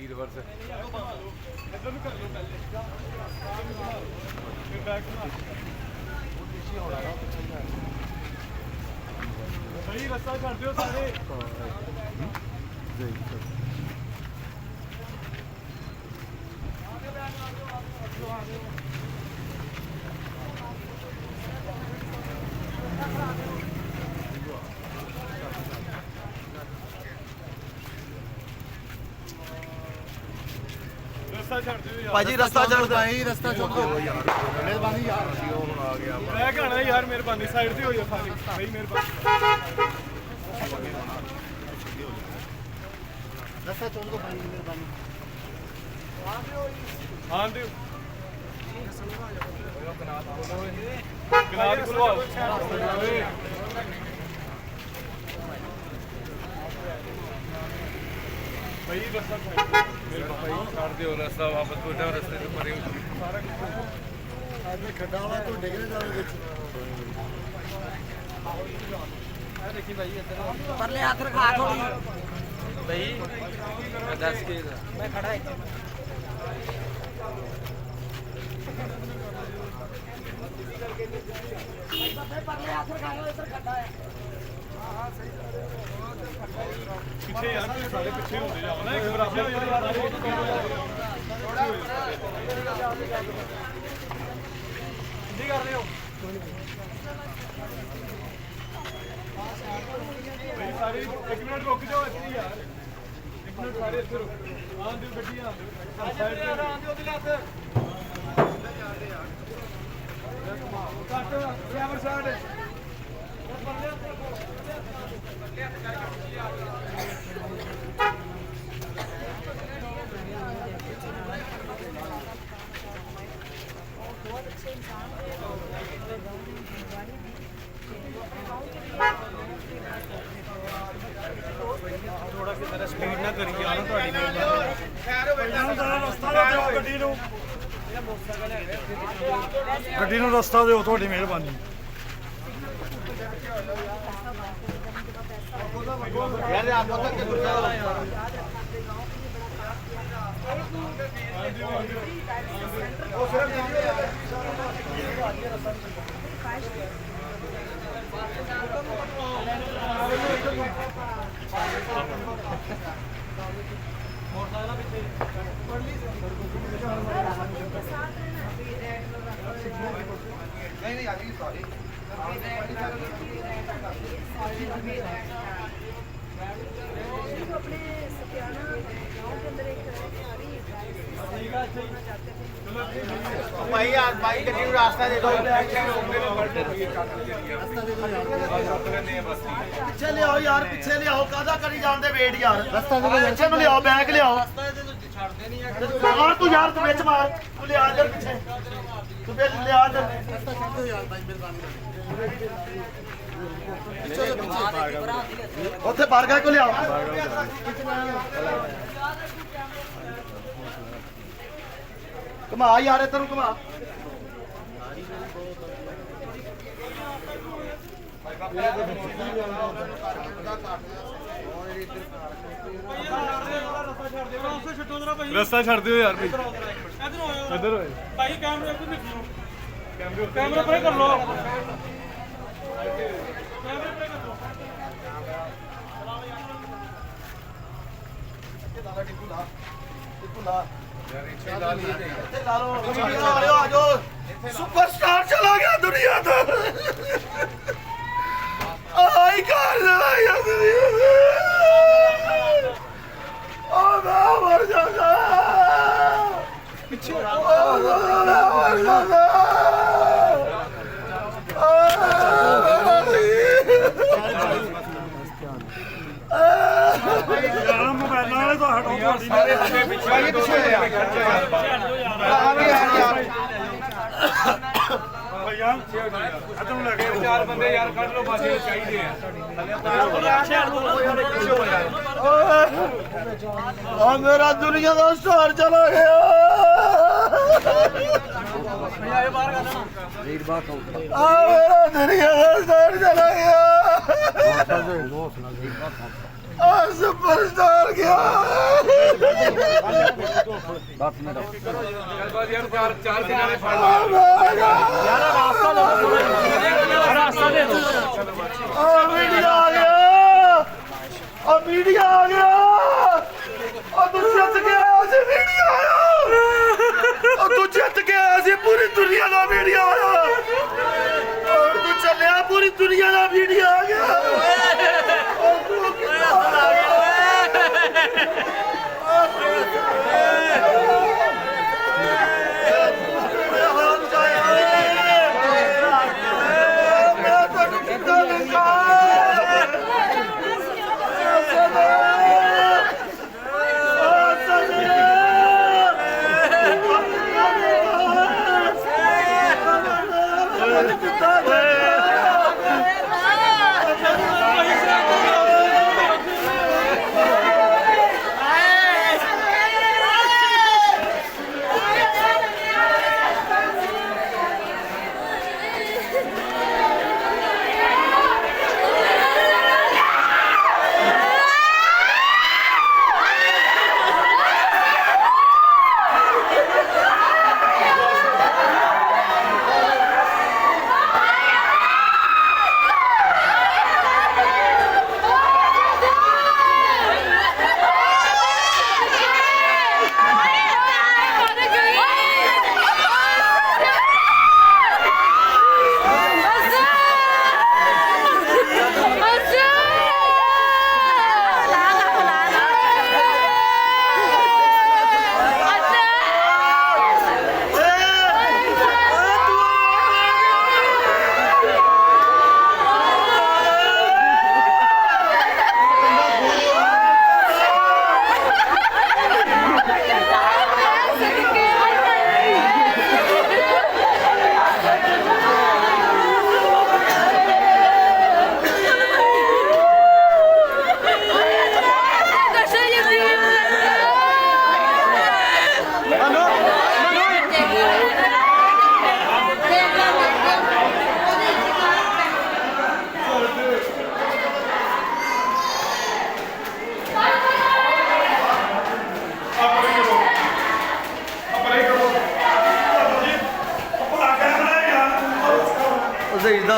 ਕੀ reverse ਇੱਧਰ ਨੂੰ ਕਰ ਲਓ ਪਹਿਲੇ ਫਿਰ ਬੈਕ ਨੂੰ ਉਹ ਪਿੱਛੇ ਹੋਣਾ ਨਾ ਸਹੀ ਰਸਤਾ ਛੱਡ ਦਿਓ ਸਾਰੇ ਰਸਤਾ ਛੱਡ ਦਿਓ ਯਾਰ ਭਾਜੀ ਰਸਤਾ ਛੱਡ ਦੇ ਭਾਈ ਰਸਤਾ ਛੱਡ ਦਿਓ ਯਾਰ ਮਿਹਰਬਾਨੀ ਯਾਰ ਉਹ ਹੁਣ ਆ ਗਿਆ ਮੈਂ ਕਹਣਾ ਯਾਰ ਮਿਹਰਬਾਨੀ ਸਾਈਡ ਤੇ ਹੋ ਜਾ ਸਾਰੇ ਬਈ ਮਿਹਰਬਾਨੀ ਰਸਤਾ ਛੱਡ ਦਿਓ ਭਾਈ ਮਿਹਰਬਾਨੀ ਹਾਂ ਦਿਓ ਗਨਾਦ ਖੁਲਵਾਓ ਬਈ ਰਸਤਾ ਛੱਡ ਦਿਓ ਰਸਤਾ ਵਾਪਸ ਤੁਹਾਡਾ ਰਸਤੇ ਤੋਂ ਪਰੇ ਆਦਮੀ ਖੱਡਾ ਵਾਲਾ ਕੋਈ ਡਿੱਗ ਨਾ ਜਾਵੇ ਵਿੱਚ ਦੇਖੀ ਭਾਈ ਇੱਧਰ ਪਰਲੇ ਹੱਥ ਰਖਾ ਥੋੜੀ ਭਾਈ ਮੈਂ ਦੱਸ ਕੇ ਮੈਂ ਖੜਾ ਇੱਥੇ ਪਰਲੇ ਹੱਥ ਰਖਾਓ ਇੱਧਰ ਖੱਡਾ ਹੈ ਪਿੱਛੇ ਯਾਰ ਤੁਸੀਂ ਸਾਰੇ ਪਿੱਛੇ ਹੁੰਦੇ ਜਾਓ ਨਾ ਇੱਕ ਬਰਾਬਰ ਹੋ ਜਾਓ ਕੀ ਕਰ ਰਹੇ ਹੋ ਬਈ ਸਾਰੇ 1 ਮਿੰਟ ਰੁਕ ਜਾਓ ਇੱਥੇ ਯਾਰ 1 ਮਿੰਟ ਸਾਰੇ ਇੱਥੇ ਰੁਕੋ ਆਉਣ ਦਿਓ ਗੱਡੀ ਆਉਣ ਦਿਓ ਸਾਈਡ ਤੇ ਆਉਣ ਦਿਓ ਉਹਦੇ ਲੱਤ ਕੱਟ ਕੈਮਰਾ ਸਾਈਡ ਥੋੜਾ ਕਿ ਮੇਰਾ ਸਪੀਡ ਨਾ ਕਰੀ ਜਾਣਾ ਤੁਹਾਡੀ ਗੱਡੀ ਨੂੰ ਗੱਡੀ ਨੂੰ ਰਸਤਾ ਦਿਓ ਤੁਹਾਡੀ ਮਿਹਰਬਾਨੀ यार आपको तक के दूसरा वो सिर्फ नहीं अभी सॉरी अपने सत्याना गाँव के अंदर एक भाई आज भाई गड्डी ਨੂੰ ਰਾਸਤਾ ਦੇ ਦਿਓ ਪਿੱਛੇ ਲਿਆਓ ਯਾਰ ਪਿੱਛੇ ਲਿਆਓ ਕਾਹਦਾ ਕਰੀ ਜਾਂਦੇ ਵੇਟ ਯਾਰ ਰਸਤਾ ਦੇ ਦਿਓ ਪਿੱਛੇ ਨੂੰ ਲਿਆਓ ਬੈਗ ਲਿਆਓ ਛੱਡਦੇ ਨਹੀਂ ਆ ਮਾਰ ਤੂੰ ਯਾਰ ਤੂੰ ਵਿੱਚ ਮਾਰ ਤੂੰ ਲਿਆ ਇੱਧਰ ਪਿੱਛੇ ਤੂੰ ਫਿਰ ਲਿਆ ਇੱਧਰ ਰਸਤਾ ਛੱਡ ਦਿਓ ਯਾਰ ਭਾਈ ਮਿਹਰਬਾਨੀ ਉੱਥੇ ਬਾਰਗਾ ਕੋ ਲਿਆਓ ਘੁਮਾ ਯਾਰ ਇੱਧਰ ਨੂੰ ਘੁਮਾ ਰਸਤਾ ਛੱਡ ਦਿਓ ਯਾਰ ਭਾਈ ਇੱਧਰ ਹੋਏ ਭਾਈ ਕੈਮਰੇ ਉੱਤੇ ਦੇਖੋ ਕੈਮਰਾ ਪਰੇ ਕਰ ਲਓ ਕੈਮਰਾ ਪਰੇ ਕਰ ਲਓ ਯਾਰ ਇੱਥੇ ਲਾ ਲਈ ਨਹੀਂ ਇੱਥੇ ਲਾ ਲਓ ਆ ਜਾਓ ਸੁਪਰਸਟਾਰ ਚਲਾ ਗਿਆ ਦੁਨੀਆ ਤੋਂ ਆਈ ਕਰ ਲਿਆ ਦੁਨੀਆ ਉਹ ਮੈਂ ਮਰ ਜਾਣਾ ਪਿੱਛੇ ਮਰ ਜਾਣਾ ਮੋਬਾਈਲਾਂ ਵਾਲੇ ਤੋਂ ਹਟੋ ਸਾਰੇ ਅੱਗੇ ਪਿੱਛੇ ਪਿੱਛੇ ਭਈਆ ਇੱਧਰ ਨੂੰ ਲੱਗੇ 4 ਬੰਦੇ ਯਾਰ ਕੱਢ ਲਓ ਬਾਜੀ ਚਾਹੀਦੇ ਆ ਮੇਰਾ ਦੁਨੀਆ ਦਾ ਸਟਾਰ ਚਲਾ ਗਿਆ ਆ ਮੇਰਾ ਦੁਨੀਆ ਦਾ ਸਟਾਰ ਚਲਾ ਗਿਆ ਆ ਸੁਪਰਸਟਾਰ ਗਿਆ ਚੱਲ ਬਾਅਦ ਯਾਰ ਚਾਰ ਦਿਨਾਂ ਦੇ ਫੜ ਆ ਮੀਡੀਆ ਆ ਗਿਆ ਆ ਮੀਡੀਆ ਆ ਗਿਆ ਆ ਤੂੰ ਜਿੱਤ ਕੇ ਆਇਆ ਸੀ ਮੀਡੀਆ ਆਇਆ ਆ ਤੂੰ ਜਿੱਤ ਕੇ ਆਇਆ ਸੀ ਪੂਰੀ ਦੁਨੀਆ ਦਾ ਮੀਡੀਆ ਆਇਆ ਔਰ ਤੂੰ ਚੱਲਿਆ ਪੂਰੀ ਦੁਨੀਆ ਦਾ ਮੀਡੀਆ ਆ ਗਿਆ ਔਰ ਤੂੰ ਕਿੱਥੋਂ ਆ ਗਿਆ ਮੈਂ ਤੁਹਾਨੂੰ ਕਿੱਦਾਂ ਦੇਖਾਂ ਜ਼ਹੀਦਾ